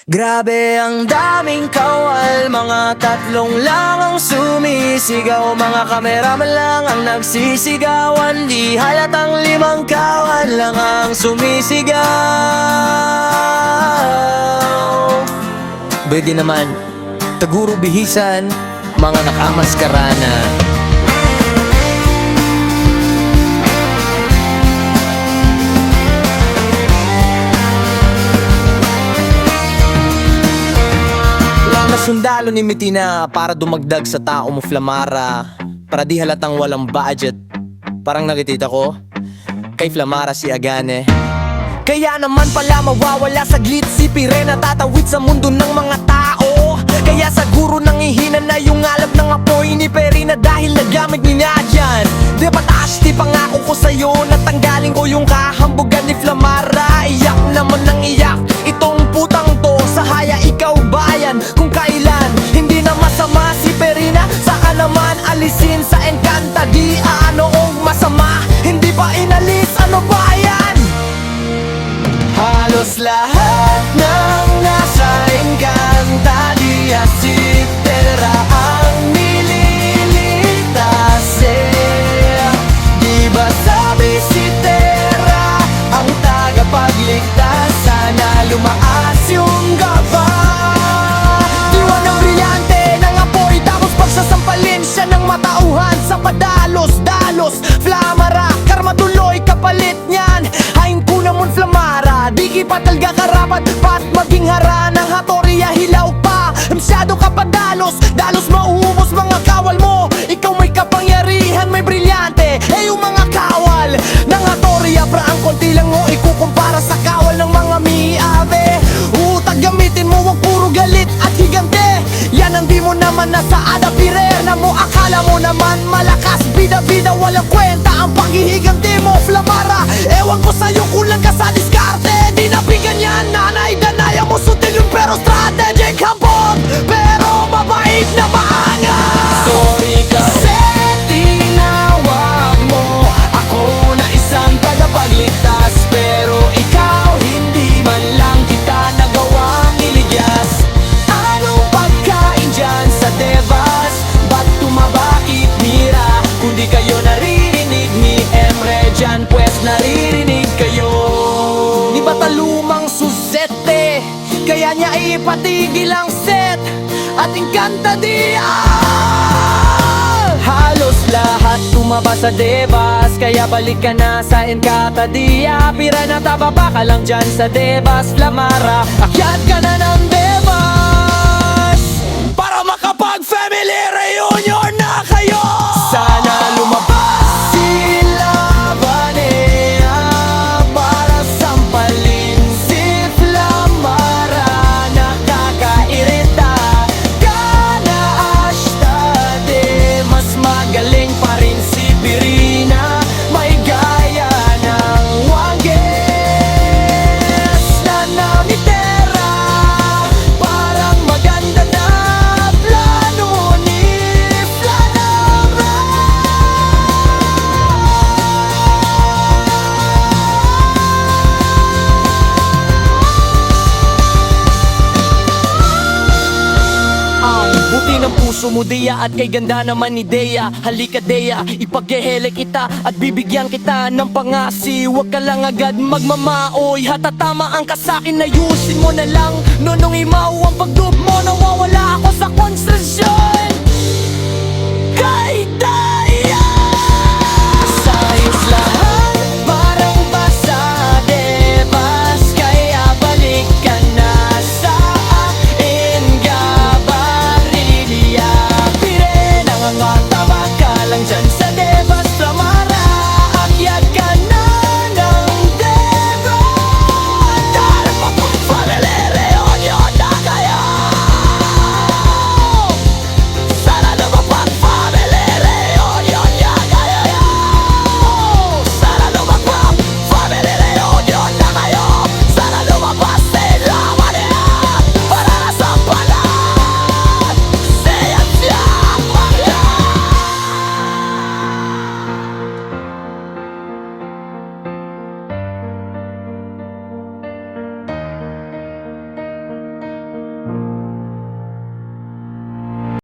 Grabe ang daming kawal, mga tatlong lang ang sumisigaw. Mga kameraman lang ang nagsisigawan, di halatang limang kawal lang ang sumisigaw. Pwede naman, taguro bihisan, mga nakamaskara na. Sundalo ni Mitina para dumagdag sa tao mo Flamara, para di halatang walang budget. Parang nakikita ko kay Flamara si Agane. Kaya naman pala mawawala saglit si Pire, natatawid sa mundo ng mga tao. Kaya siguro nangihina na yung alab ng apoy ni Perina dahil nagamit ni Nadyan. Di ba taas di pangako ko sa'yo na tanggalin ko yung kahambugan ni Flamara. Iyak naman ng iyak itong putang to, sahaya ikaw bayan. Kung kailan hindi na masama si Perina, saka naman alisin sa Encanta. Di anoong masama, hindi pa inalis, ano ba yan? Halos lahat ng nasa Encanta, di si Tera ang nililitas eh. Di ba sabi si Tera ang tagapagligtas, sana lumaas yung gaba. Diwa ng brilyante ng apoy, tapos pagsasampalin siya ng matauhan sa padalos-dalos. Flamara, karma tuloy kapalit niyan. Hain ko naman Flamara, di kipatalga karapat pat maging hara ng hatorya hilaw pa. Masyado ka pa dalos mauubos mga kawal mo. Ikaw may kapangyarihan, may brilyante, eh yung mga kawal ng hatorya pra ang konti lang mo ikukumpara sa kawal ng mga miabe. Utag gamitin mo, wag puro galit at higante. Yan ang di mo naman nasa Adapire na mo akala mo naman malakas. Bida-bida walang kwenta ang paghihiganti mo Flamara. Ewan ko sa'yo, kulang ka sa diskarte. Di nabigan yan, nanay, danaya mo sutil yung pero strategic hambog, pero mabait na maangas. Sorry kasi tinawag mo ako na isang tagapagligtas, pero ikaw hindi man lang kita nagawang iligyas. Anong pagkain dyan sa Devas? Ba't tumabait mira? Kung di kayo naririnig ni Emre dyan, pues naririnig kayo ni Batalumang Suzette. Kaya niya ipatigil ang set at Encanta Dia. Halos lahat tumaba sa Devas, kaya balik ka na sa Encanta Dia. Pira na tababa ka lang dyan sa Devas Flamara, akyat ka na ng Devas para makapag-family reunion na kayo. Sana lumabas sila Vanea para sampalin si Flamara. Nakakairita ka na Ashtade, mas magaling pa rin si Pirina. May gaya ng Wanges na namitera, parang maganda na plano ni Flanara. Buti ng puso mo Dea, at kay ganda naman ni Dea. Halika Dea, ipaghehele kita at bibigyan kita ng pangasi. Huwag ka lang agad magmamaoy, hatatamaan ka sa'kin, ayusin mo na lang. Nonong imaw ang pagdub mo, nawawala ako sa konstrasyon. Kay